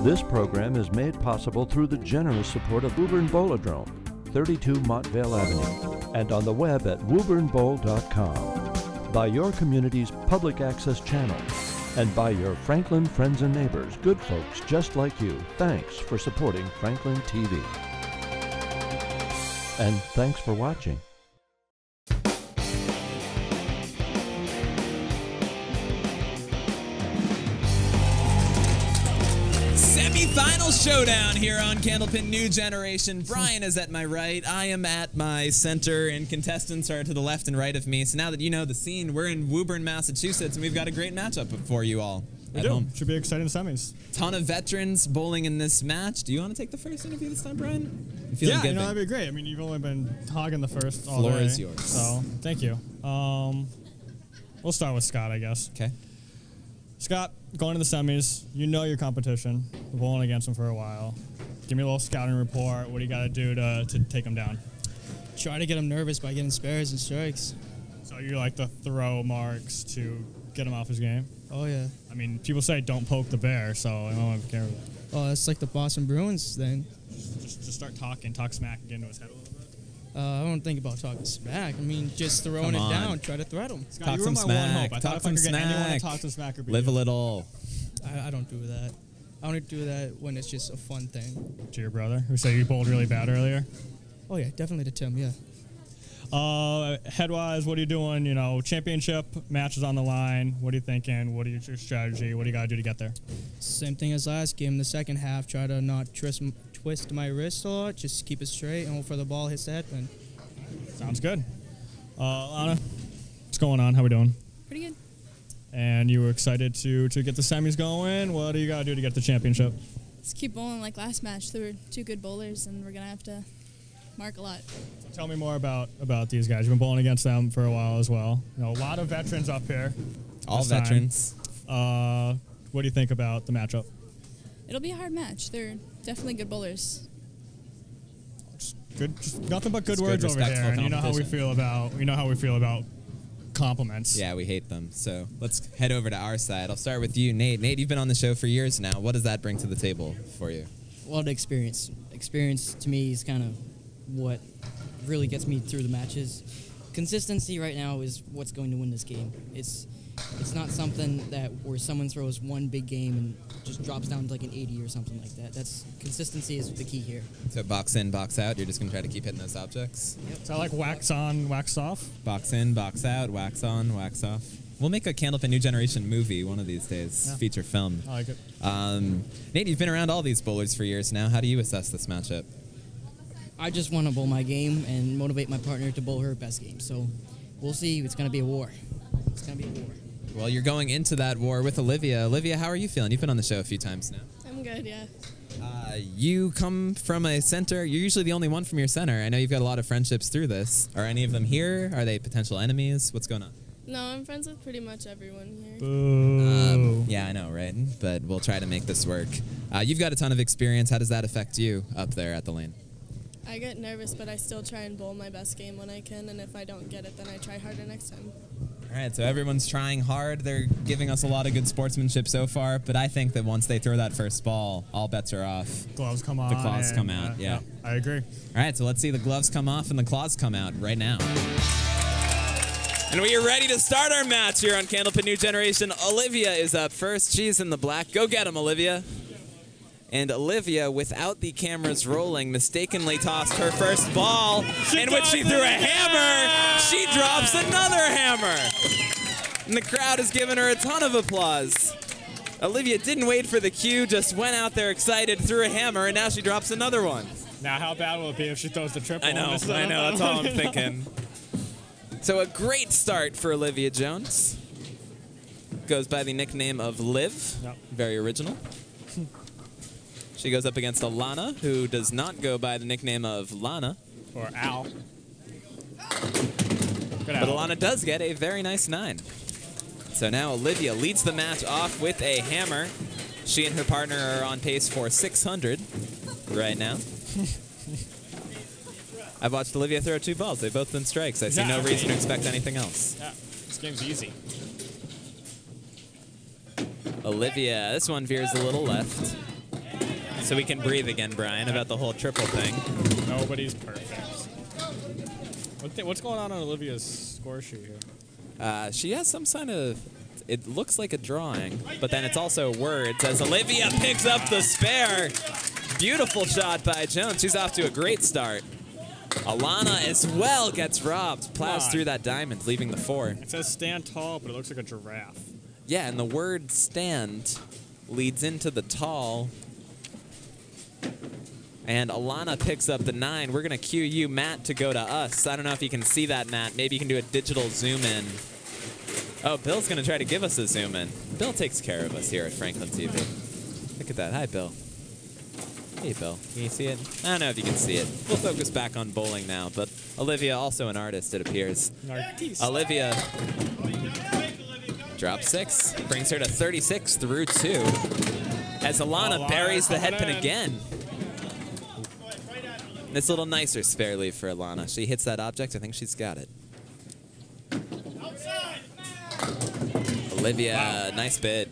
This program is made possible through the generous support of Woburn Bowladrome, 32 Montvale Avenue, and on the web at woburnbowl.com. By your community's public access channel, and by your Franklin friends and neighbors, good folks just like you, thanks for supporting Franklin TV. And thanks for watching. Semi-final showdown here on Candlepin New Generation. Brian is at my right. I am at my center, and contestants are to the left and right of me. So now that you know the scene, we're in Woburn, Massachusetts, and we've got a great matchup for you all at home. Should be exciting semis. Ton of veterans bowling in this match. Do you want to take the first interview this time, Brian? Yeah, you know, that'd be great. I mean, you've only been hogging the first all Floor day, is yours. So, thank you. We'll start with Scott, I guess. Okay. Scott, going to the semis, you know your competition. We're bowling against them for a while. Give me a little scouting report. What do you got to do to take them down? Try to get them nervous by getting spares and strikes. So you like to throw marks to get him off his game? Oh, yeah. I mean, people say don't poke the bear, so I don't want to care about that. Oh, that's like the Boston Bruins then. Just start talking, talk smack and get into his head a little bit. I don't think about talking smack. I mean, just throwing it down, try to threat him. Scott, you were my one hope. I thought if I could get anyone to talk some smack or beat Live you. a little. I don't do that. I only do that when it's just a fun thing. To your brother, who said you bowled really bad earlier? Oh, yeah, definitely to Tim, yeah. Headwise, what are you doing? You know, championship matches on the line. What are you thinking? What is your strategy? What do you got to do to get there? Same thing as last game. The second half, try to not twist my wrist a lot. Just keep it straight and hope for the ball hits the headpin. Sounds good. Alana, what's going on? How we doing? Pretty good. And you were excited to get the semis going. What do you got to do to get the championship? Just keep bowling like last match. There were two good bowlers, and we're going to have to mark a lot. So tell me more about these guys. You've been bowling against them for a while as well. You know, a lot of veterans up here. All veterans. What do you think about the matchup? It'll be a hard match. They're definitely good bowlers. Good, just nothing but good words over here. And you know how we feel about compliments. Yeah, we hate them. So let's head over to our side. I'll start with you, Nate. Nate, you've been on the show for years now. What does that bring to the table for you? A lot of experience. Experience to me is kind of what really gets me through the matches. Consistency right now is what's going to win this game. It's not something that where someone throws one big game and just drops down to like an 80 or something like that. Consistency is the key here. So box in, box out. You're just going to try to keep hitting those objects? Yep. Is that like wax on, wax off? Box in, box out, wax on, wax off. We'll make a Candlepin New Generation movie one of these days, yeah. Feature film. I like it. Nate, you've been around all these bowlers for years now. How do you assess this matchup? I just want to bowl my game and motivate my partner to bowl her best game. So we'll see. It's going to be a war. It's going to be a war. Well, you're going into that war with Olivia. Olivia, how are you feeling? You've been on the show a few times now. I'm good, yeah. You come from a center. You're usually the only one from your center. I know you've got a lot of friendships through this. Are any of them here? Are they potential enemies? What's going on? No, I'm friends with pretty much everyone here. Boo. Yeah, I know, right? But we'll try to make this work. You've got a ton of experience. How does that affect you up there at the lane? I get nervous, but I still try and bowl my best game when I can, and if I don't get it, then I try harder next time. All right, so everyone's trying hard. They're giving us a lot of good sportsmanship so far, but I think that once they throw that first ball, all bets are off. Gloves come on. The claws come out, yeah. I agree. All right, so let's see the gloves come off and the claws come out right now. And we are ready to start our match here on Candlepin New Generation. Olivia is up first. She's in the black. Go get him, Olivia. And Olivia, without the cameras rolling, mistakenly tossed her first ball, in which she threw a hammer. She drops another hammer. And the crowd has given her a ton of applause. Olivia didn't wait for the cue, just went out there excited, threw a hammer, and now she drops another one. Now, how bad will it be if she throws the triple? I know, that's all I'm thinking. So a great start for Olivia Jones. Goes by the nickname of Liv. Yep. Very original. She goes up against Alana, who does not go by the nickname of Lana. Or Al. But Alana does get a very nice 9. So now Olivia leads the match off with a hammer. She and her partner are on pace for 600 right now. I've watched Olivia throw 2 balls. They've both been strikes. I see no reason to expect anything else. Yeah, this game's easy. Olivia, this one veers a little left. So we can breathe again, Brian, about the whole triple thing. Nobody's perfect. What's going on Olivia's score sheet here? She has some kind of, it looks like a drawing, but then it's also words as Olivia picks up the spare. Beautiful shot by Jones. She's off to a great start. Alana as well gets robbed. Plows through that diamond, leaving the 4. It says stand tall, but it looks like a giraffe. Yeah, and the word stand leads into the tall. And Alana picks up the 9. We're going to cue you, Matt, to go to us. I don't know if you can see that, Matt. Maybe you can do a digital zoom in. Oh, Bill's going to try to give us a zoom in. Bill takes care of us here at FranklinTV. Look at that. Hi, Bill. Hey, Bill. Can you see it? I don't know if you can see it. We'll focus back on bowling now, but Olivia, also an artist, it appears. Olivia drops 6, brings her to 36 through 2. As Alana buries the head pin again. This little nicer spare leave for Alana. She hits that object. I think she's got it. Olivia, nice bid.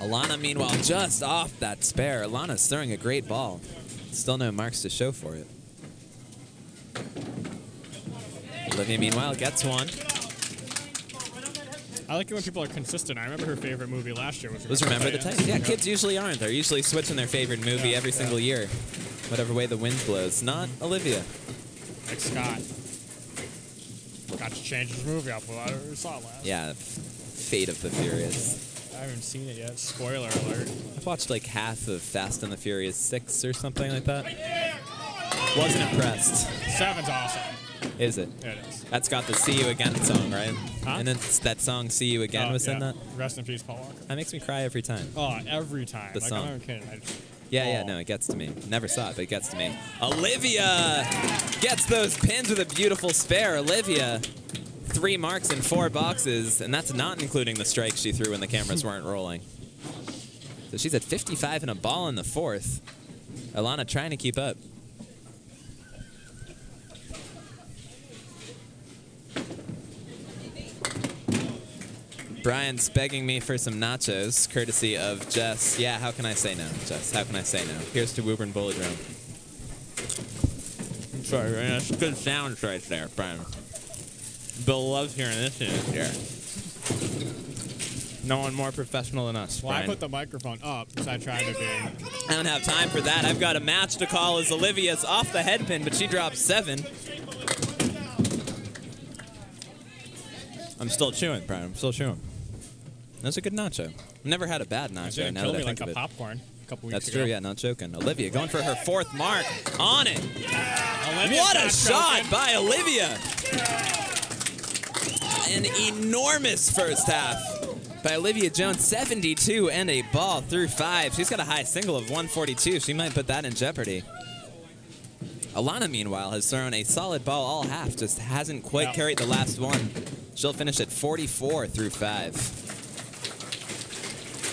Alana, meanwhile, just off that spare. Alana's throwing a great ball. Still no marks to show for it. Olivia, meanwhile, gets one. I like it when people are consistent. I remember her favorite movie last year was Remember the Titans. Yeah, kids usually aren't. They're usually switching their favorite movie every single year. Whatever way the wind blows. Not Olivia. Like Scott. Got to change his movie up. Well, I saw it last. Yeah, Fate of the Furious. I haven't seen it yet. Spoiler alert. I've watched like half of Fast and the Furious 6 or something like that. Wasn't impressed. 7's awesome. Is it? It is. That's got the See You Again song, right? Huh? And it's that song See You Again was in that? Rest in peace, Paul Walker. That makes me cry every time. Oh, every time. The like, song. I'm not even kidding. Yeah, no, it gets to me. Never saw it, but it gets to me. Olivia gets those pins with a beautiful spare. Olivia, 3 marks in 4 boxes, and that's not including the strikes she threw when the cameras weren't rolling. So she's at 55 and a ball in the 4th. Alana trying to keep up. Brian's begging me for some nachos, courtesy of Jess. Yeah, how can I say no, Jess? How can I say no? Here's to Woburn Bowladrome. I'm sorry, Brian. That's good sounds right there, Brian. Bill loves hearing this in his ear. No one more professional than us, Well, Brian. I put the microphone up because I tried to be. I don't have time for that. I've got a match to call as Olivia's off the head pin, but she drops 7. I'm still chewing, Brian. I'm still chewing. That's a good nacho. I've never had a bad nacho. It Now killed that I me think like of a it. popcorn a couple weeks That's ago. true, yeah, not joking. Olivia going for her 4th mark. On it. Olivia's What a not shot joking. by Olivia. An enormous first half by Olivia Jones. 72 and a ball through 5. She's got a high single of 142. She might put that in jeopardy. Alana, meanwhile, has thrown a solid ball all half, just hasn't quite carried the last one. She'll finish at 44 through 5.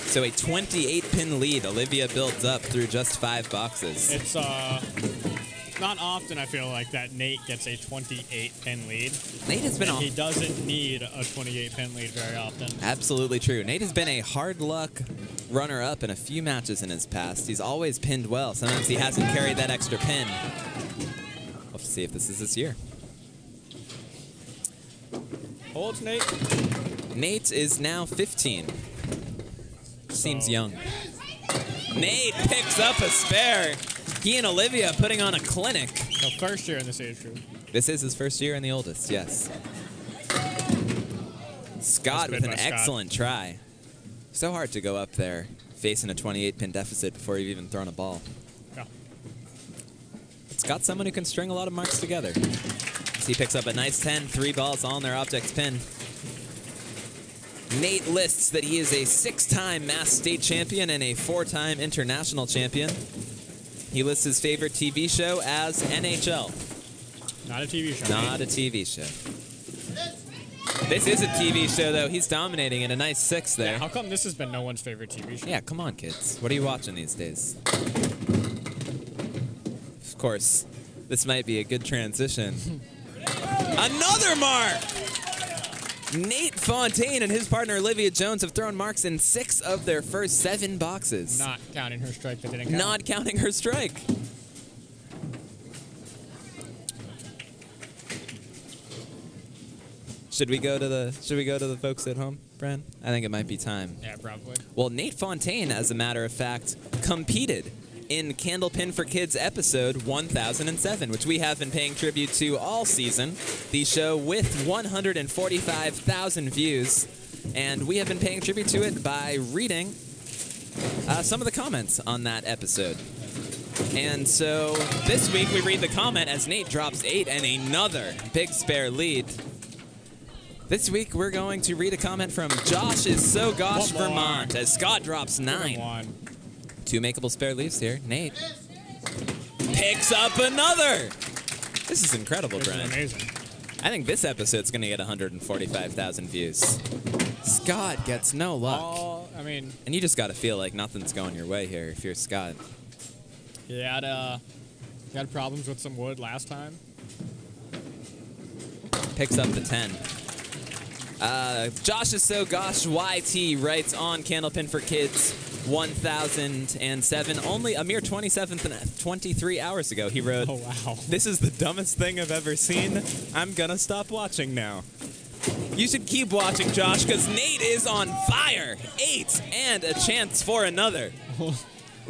So a 28-pin lead Olivia builds up through just 5 boxes. It's not often, I feel like, that Nate gets a 28-pin lead. Nate has been and he doesn't need a 28-pin lead very often. Absolutely true. Nate has been a hard luck runner-up in a few matches in his past. He's always pinned well. Sometimes he hasn't carried that extra pin. We'll have to see if this is this year. Holds Nate. Nate is now 15. Seems young. Nate picks up a spare. He and Olivia putting on a clinic. So first year in this age group. This is his first year in the oldest, yes. Scott with an excellent try. So hard to go up there facing a 28-pin deficit before you've even thrown a ball. Yeah. Scott's someone who can string a lot of marks together. He picks up a nice 10, 3 balls all in their object's pin. Nate lists that he is a 6-time Mass State champion and a 4-time international champion. He lists his favorite TV show as NHL. Not a TV show. Not a TV show. This is a TV show, though. He's dominating in a nice 6 there. Yeah, how come this has been no one's favorite TV show? Yeah, come on, kids. What are you watching these days? Of course, this might be a good transition. Another mark! Nate Fontaine and his partner Olivia Jones have thrown marks in 6 of their first 7 boxes. Not counting her strike that didn't count. Not counting her strike. Should we go to the folks at home, Bran? I think it might be time. Yeah, probably. Well, Nate Fontaine, as a matter of fact, competed in Candlepin for Kids episode 1007, which we have been paying tribute to all season. The show with 145,000 views, and we have been paying tribute to it by reading some of the comments on that episode. And so this week we read the comment as Nate drops 8 and another big spare lead. This week, we're going to read a comment from Josh is So Gosh, Vermont, as Scott drops 9. 2 makeable spare leaves here. Nate picks up another. This is incredible, Brian. Amazing. I think this episode's going to get 145,000 views. Scott gets no luck. I mean, and you just got to feel like nothing's going your way here if you're Scott. He had problems with some wood last time. Picks up the 10. Josh is So Gosh YT writes on Candlepin for Kids 1007, only a mere 23 hours ago. He wrote, "Oh wow, this is the dumbest thing I've ever seen. I'm gonna stop watching now." You should keep watching, Josh, because Nate is on fire. 8 and a chance for another.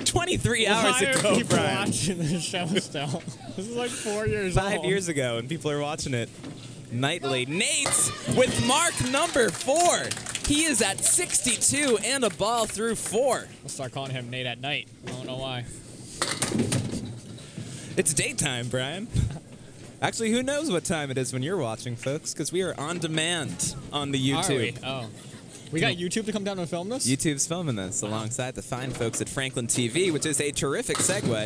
23 hours ago, Why are people Brian. watching this show still? This is like 4 years old. 5 years ago, and people are watching it nightly. Nate with mark number 4. He is at 62 and a ball through 4. I'll start calling him Nate at night. I don't know why. It's daytime, Brian. Actually, who knows what time it is when you're watching, folks, because we are on demand on the YouTube. Are we? Oh. We got YouTube to come down and film this? YouTube's filming this alongside the fine folks at FranklinTV, which is a terrific segue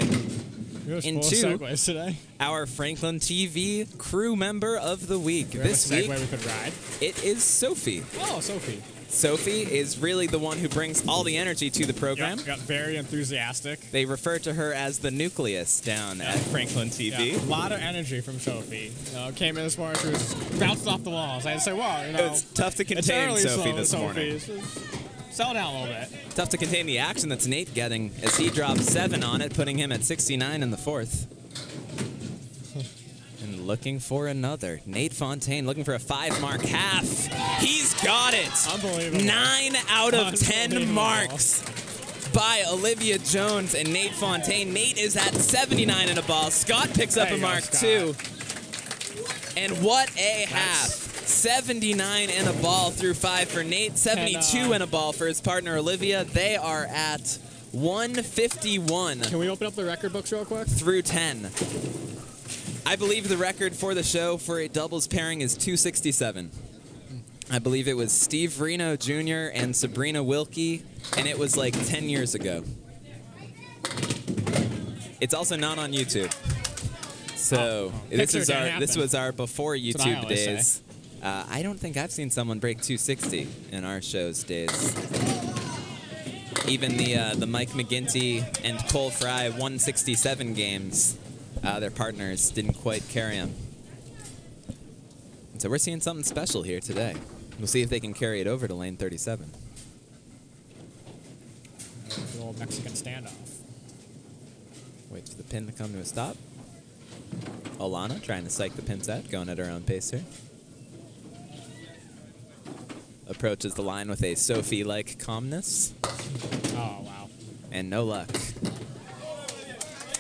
into segues today. our FranklinTV crew member of the week. This week, we could ride. it is Sophie. Oh, Sophie. Sophie is really the one who brings all the energy to the program. Got very enthusiastic. They refer to her as the nucleus down at FranklinTV. Yeah, a lot of energy from Sophie. Came in this morning, she was bounced off the walls. I had to say, well, It's tough to contain Sophie this morning. Settle down a little bit. Tough to contain the action that's Nate getting as he drops 7 on it, putting him at 69 in the 4th. And looking for another. Nate Fontaine looking for a 5-mark half. He's got it. Unbelievable. 9 out of 10 marks by Olivia Jones and Nate Fontaine. Nate is at 79 in a ball. Scott picks up a mark too. And what a half. 79 and a ball through 5 for Nate. 72 and a ball for his partner Olivia. They are at 151. Can we open up the record books real quick? Through 10. I believe the record for the show for a doubles pairing is 267. I believe it was Steve Reno Jr. and Sabrina Wilkie, and it was like 10 years ago. It's also not on YouTube. So this was our before YouTube days. I don't think I've seen someone break 260 in our show's days. Even the Mike McGinty and Cole Fry 167 games, their partners didn't quite carry them. And so we're seeing something special here today. We'll see if they can carry it over to lane 37. The old Mexican standoff. Wait for the pin to come to a stop. Alana trying to psych the pins out, going at her own pace here. Approaches the line with a Sophie-like calmness. Oh, wow. And no luck.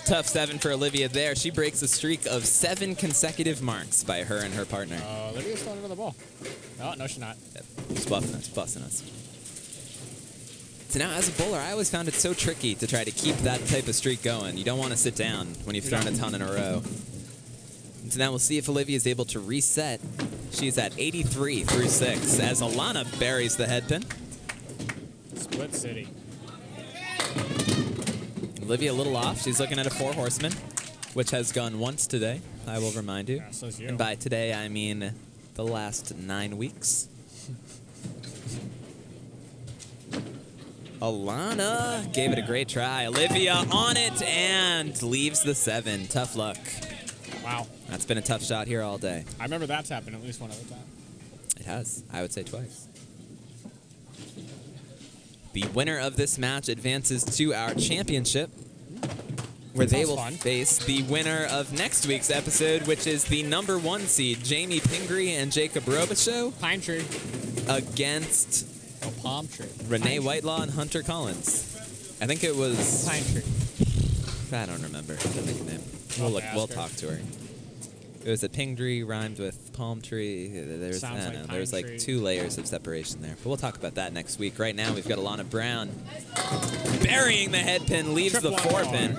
Tough 7 for Olivia there. She breaks a streak of 7 consecutive marks by her and her partner. Olivia's throwing another ball. Oh, no, she's not. Yep. She's buffing us, busting us. So now, as a bowler, I always found it so tricky to try to keep that type of streak going. You don't want to sit down when you've thrown a ton in a row. And so now we'll see if Olivia is able to reset. She's at 83 through 6 as Alana buries the headpin. Split City. Olivia a little off. She's looking at a 4 horseman, which has gone once today, I will remind you. Yeah, so's you. And by today, I mean the last 9 weeks. Alana gave it a great try. Olivia on it and leaves the 7. Tough luck. Wow. That's been a tough shot here all day. I remember that's happened at least one other time. It has. I would say twice. The winner of this match advances to our championship, where they will face the winner of next week's episode, which is the #1 seed, Jamie Pingree and Jacob Robichaux. Pine Tree. Against Palm Tree. Renee Whitelaw and Hunter Collins. I think it was... Pine Tree. I don't remember the nickname. We'll talk to her. It was a Pingree rhymed with palm tree. There's, I don't know, there's like 2 layers of separation there. But we'll talk about that next week. Right now, we've got Alana Brown burying the head pin, leaves the 4-pin.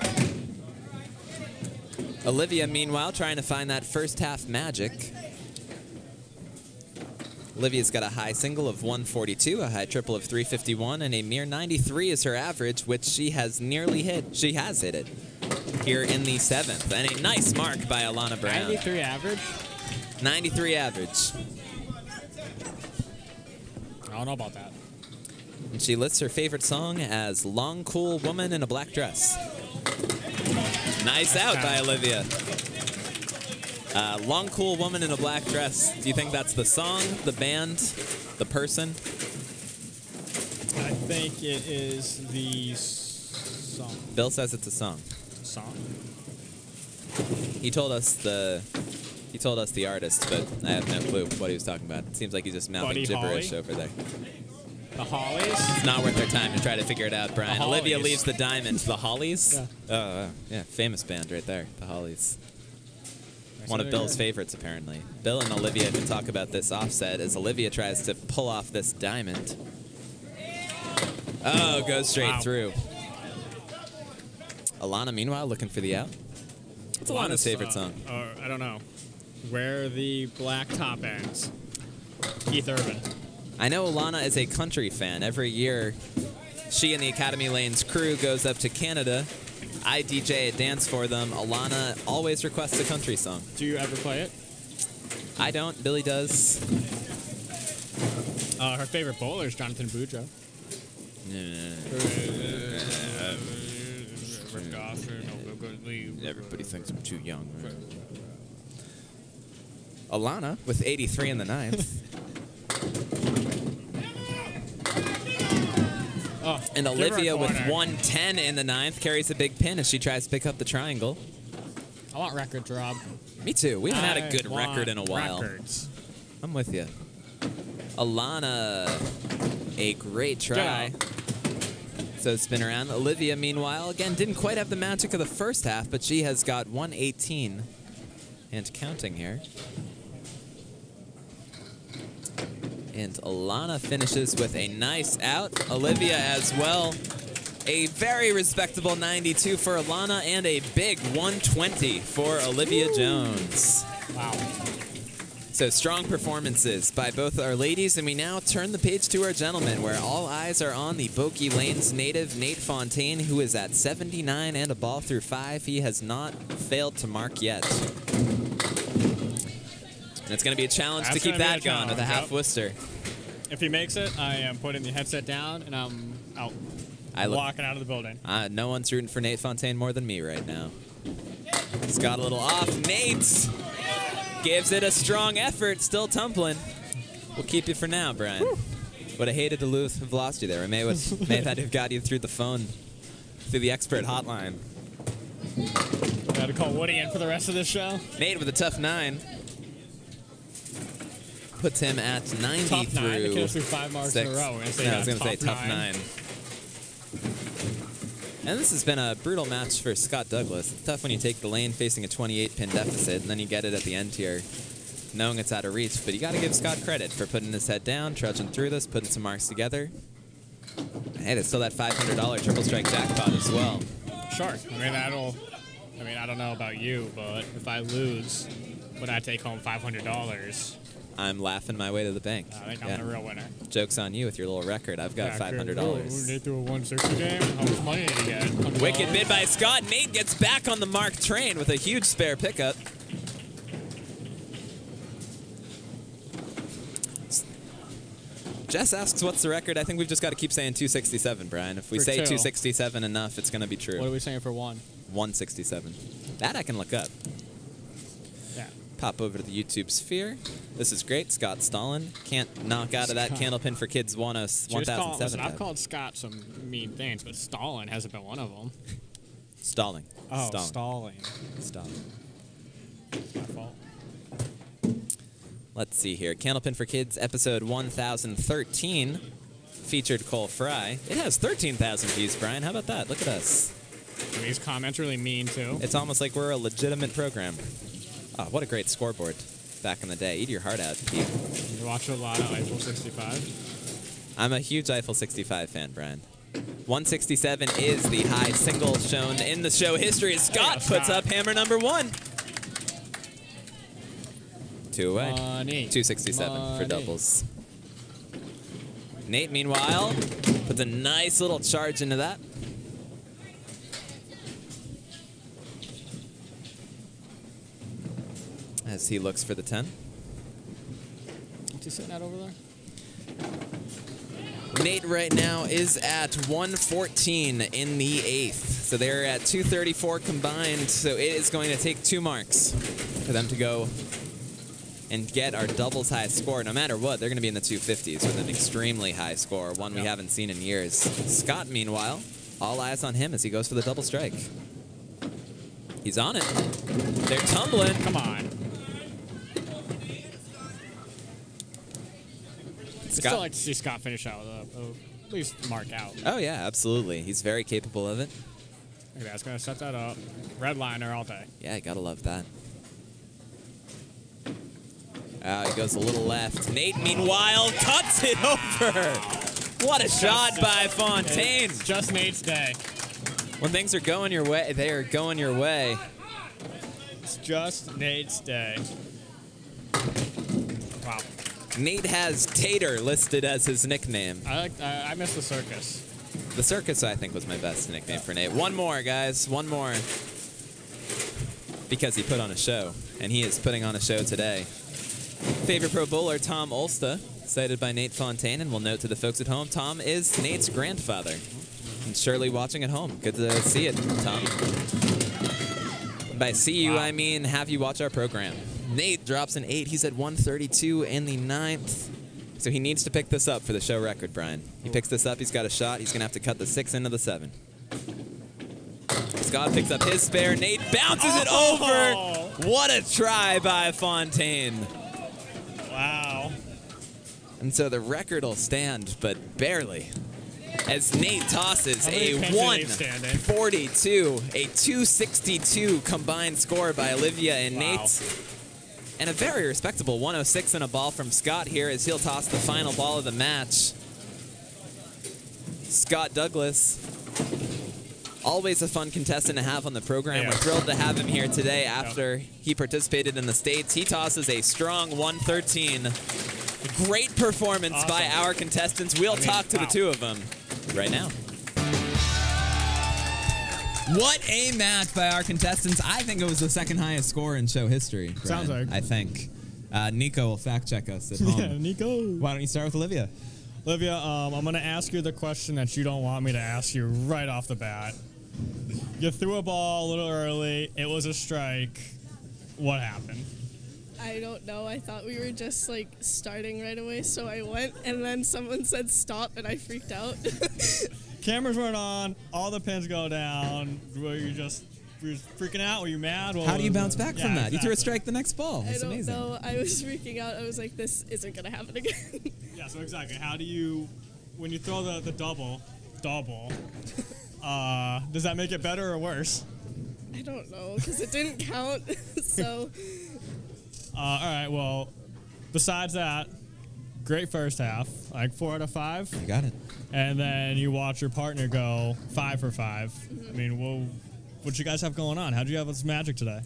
Olivia, meanwhile, trying to find that first half magic. Olivia's got a high single of 142, a high triple of 351, and a mere 93 is her average, which she has nearly hit. She has hit it here in the 7th. And a nice mark by Alana Brown. 93 average? 93 average. I don't know about that. And she lists her favorite song as Long Cool Woman in a Black Dress. Nice out by Olivia. Long Cool Woman in a Black Dress. Do you think that's the song, the band, the person? I think it is the song. Bill says it's a song. Song? He told us the artist, but I have no clue what he was talking about. It seems like he's just mouthing gibberish over there. The Hollies? It's not worth their time to try to figure it out, Brian. Olivia leaves the diamond. The Hollies? Yeah. Oh, yeah, famous band right there, the Hollies. One of Bill's favorites, apparently. Bill and Olivia can talk about this offset as Olivia tries to pull off this diamond. Oh, goes straight through. Alana, meanwhile, looking for the out. What's Alana's favorite song? I don't know. Where the Black Top Ends. Keith Urban. I know Alana is a country fan. Every year, she and the Academy Lanes crew goes up to Canada. I DJ a dance for them. Alana always requests a country song. Do you ever play it? I don't. Billy does. Her favorite bowler is Jonathan Boudreaux. Everybody thinks I'm too young. Alana with 83 in the 9th. And Olivia with 110 in the 9th carries a big pin as she tries to pick up the triangle. I want records, Rob. Me too. We haven't had a good record in a while. Records. I'm with you. Alana, a great try. So spin around. Olivia, meanwhile, again, didn't quite have the magic of the first half, but she has got 118 and counting here. And Alana finishes with a nice out. Olivia as well. A very respectable 92 for Alana and a big 120 for Olivia Jones. Wow. So strong performances by both our ladies, and we now turn the page to our gentlemen, where all eyes are on the Bokeh Lanes native Nate Fontaine, who is at 79 and a ball through 5. He has not failed to mark yet. And it's going to be a challenge to keep that going with a half Worcester. If he makes it, I am putting the headset down and I'm out. Walking out of the building. No one's rooting for Nate Fontaine more than me right now. He's got a little off. Nate gives it a strong effort, still tumbling. We'll keep you for now, Brian. Would have hated to have lost you there. I may that have got you through the phone, through the expert hotline. Got to call Woody in for the rest of this show. Nate with a tough 9. Puts him at 90 tough through 9. He kills through 5 marks 6. in a row. I was going to say tough 9. And this has been a brutal match for Scott Douglas. It's tough when you take the lane facing a 28-pin deficit, and then you get it at the end here, knowing it's out of reach. But you got to give Scott credit for putting his head down, trudging through this, putting some marks together. Hey, there's still that $500 triple strike jackpot as well. Sure. I don't know about you, but if I lose, would I take home $500? I'm laughing my way to the bank. I think I'm the real winner. Joke's on you with your little record. I've got $500. Nate threw a 160 game. How much money did he get? $100? Wicked bid by Scott. Nate gets back on the mark train with a huge spare pickup. Jess asks, what's the record? I think we've just got to keep saying 267, Brian. If we say 267 enough, it's going to be true. What are we saying for 1? 167. That I can look up. Yeah. Pop over to the YouTube sphere. This is great. Scott Stalin can't knock out of that Candlepin for Kids 1007. Listen, I've called Scott some mean things, but Stalin hasn't been one of them. Stalling. Oh, Stalling. My fault. Let's see here. Candlepin for Kids, episode 1013, featured Cole Fry. It has 13,000 views, Brian. How about that? Look at us. I mean, these comments really mean, too. It's almost like we're a legitimate program. Oh, what a great scoreboard back in the day. Eat your heart out, Pete. You watch a lot of Eiffel 65? I'm a huge Eiffel 65 fan, Brian. 167 is the high single shown in the show history. Scott puts up hammer number 1. 2 away. Money. 267 for doubles. Nate, meanwhile, puts a nice little charge into that. As he looks for the 10. What's he sitting at over there? Nate right now is at 114 in the 8th. So they're at 234 combined. So it is going to take 2 marks for them to go and get our doubles high score. No matter what, they're going to be in the 250s with an extremely high score, one we haven't seen in years. Scott, meanwhile, all eyes on him as he goes for the double strike. He's on it. They're tumbling. Come on. I'd still like to see Scott finish out with at least mark out. Oh, yeah, absolutely. He's very capable of it. Okay, that's going to set that up. Red liner all day. Yeah, you gotta love that. He goes a little left. Nate, meanwhile, cuts it over. What a shot by Fontaine. It's just Nate's day. When things are going your way, they are going your way. It's just Nate's day. Wow. Nate has Tater listed as his nickname. I miss the circus. The circus, I think, was my best nickname for Nate. One more, guys. One more. Because he put on a show, and he is putting on a show today. Favorite pro bowler, Tom Olsta, cited by Nate Fontaine, and we'll note to the folks at home, Tom is Nate's grandfather. And Shirley watching at home. Good to see it, Tom. By see you, I mean have you watch our program. Nate drops an 8. He's at 132 in the 9th. So he needs to pick this up for the show record, Brian. He picks this up, he's got a shot. He's going to have to cut the 6 into the 7. Scott picks up his spare. Nate bounces it over. What a try by Fontaine. Wow. And so the record will stand, but barely. As Nate tosses a 142, a 262 combined score by Olivia and Nate. And a very respectable 106 and a ball from Scott here as he'll toss the final ball of the match. Scott Douglas, always a fun contestant to have on the program. Yeah. We're thrilled to have him here today after he participated in the States. He tosses a strong 113. Great performance by our contestants. We'll talk to the two of them right now. What a match by our contestants. I think it was the second highest score in show history. Brian, Sounds like. I think. Nico will fact check us at home. Yeah, Nico. Why don't you start with Olivia? Olivia, I'm going to ask you the question that you don't want me to ask you right off the bat. You threw a ball a little early. It was a strike. What happened? I don't know. I thought we were just like starting right away, so I went, and then someone said stop, and I freaked out. Cameras weren't on. All the pins go down. Were you freaking out? Were you mad? How do you bounce back from that? You threw a strike the next ball. I That's don't amazing. know. I was freaking out. I was like, this isn't going to happen again. Yeah, so exactly. How do you, when you throw the double, does that make it better or worse? I don't know, because it didn't count, so... All right, well, besides that, great first half, like 4 out of 5. You got it. And then you watch your partner go 5 for 5. I mean, what you guys have going on? How'd you have this magic today?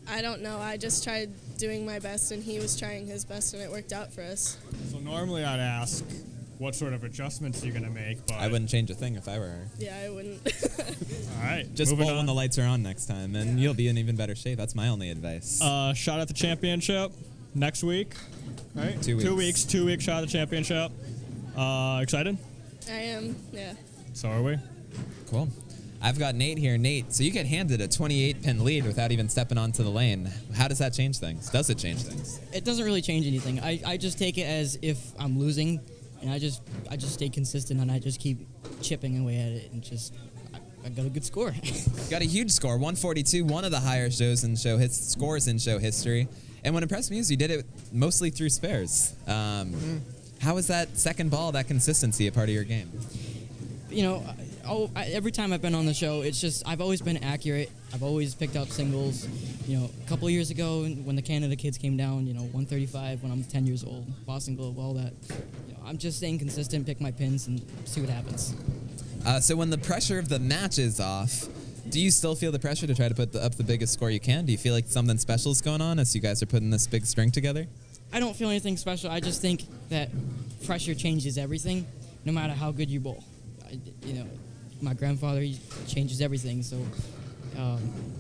I don't know. I just tried doing my best, and he was trying his best, and it worked out for us. So normally I'd ask, what sort of adjustments are you going to make? But I wouldn't change a thing if I were her. Yeah, I wouldn't. All right. Just moving bowl on. when the lights are on next time, and you'll be in even better shape. That's my only advice. Shot at the championship next week, right? 2 weeks. 2 weeks, 2 week shot at the championship. Excited? I am, yeah. So are we. Cool. I've got Nate here. Nate, so you get handed a 28-pin lead without even stepping onto the lane. How does that change things? Does it change things? It doesn't really change anything. I just take it as if I'm losing, and I just stay consistent, and I just keep chipping away at it, and just I got a good score. Got a huge score, 142, one of the higher scores in show history. And what impressed me is you did it mostly through spares. How is that second ball, that consistency, a part of your game? You know, every time I've been on the show, it's just I've always been accurate. I've always picked up singles. You know, a couple of years ago when the Canada kids came down, you know, 135 when I'm 10 years old, Boston Globe, all that. You know, I'm just staying consistent, pick my pins, and see what happens. So when the pressure of the match is off, do you still feel the pressure to try to put up the biggest score you can? Do you feel like something special is going on as you guys are putting this big string together? I don't feel anything special. I just think that pressure changes everything, no matter how good you bowl. You know, my grandfather, he changes everything, so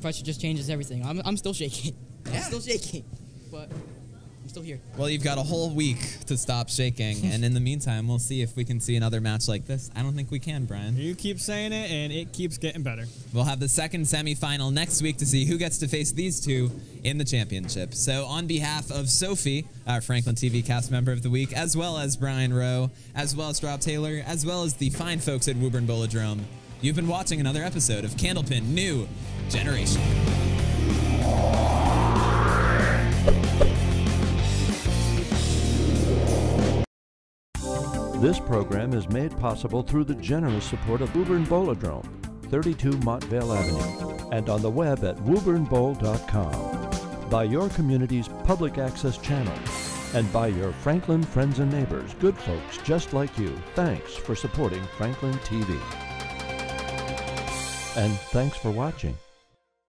pressure just changes everything. I'm still shaking. Yeah. I'm still shaking, but I'm still here. Well, you've got a whole week to stop shaking, and in the meantime, we'll see if we can see another match like this. I don't think we can, Brian. You keep saying it, and it keeps getting better. We'll have the second semifinal next week to see who gets to face these two in the championship. So on behalf of Sophie, our Franklin TV cast member of the week, as well as Brian Rowe, as well as Rob Taylor, as well as the fine folks at Woburn Bowladrome, you've been watching another episode of Candlepin New Generation. This program is made possible through the generous support of Woburn Bowladrome, 32 Montvale Avenue, and on the web at woburnbowl.com, by your community's public access channel, and by your Franklin friends and neighbors, good folks just like you. Thanks for supporting Franklin TV. And thanks for watching.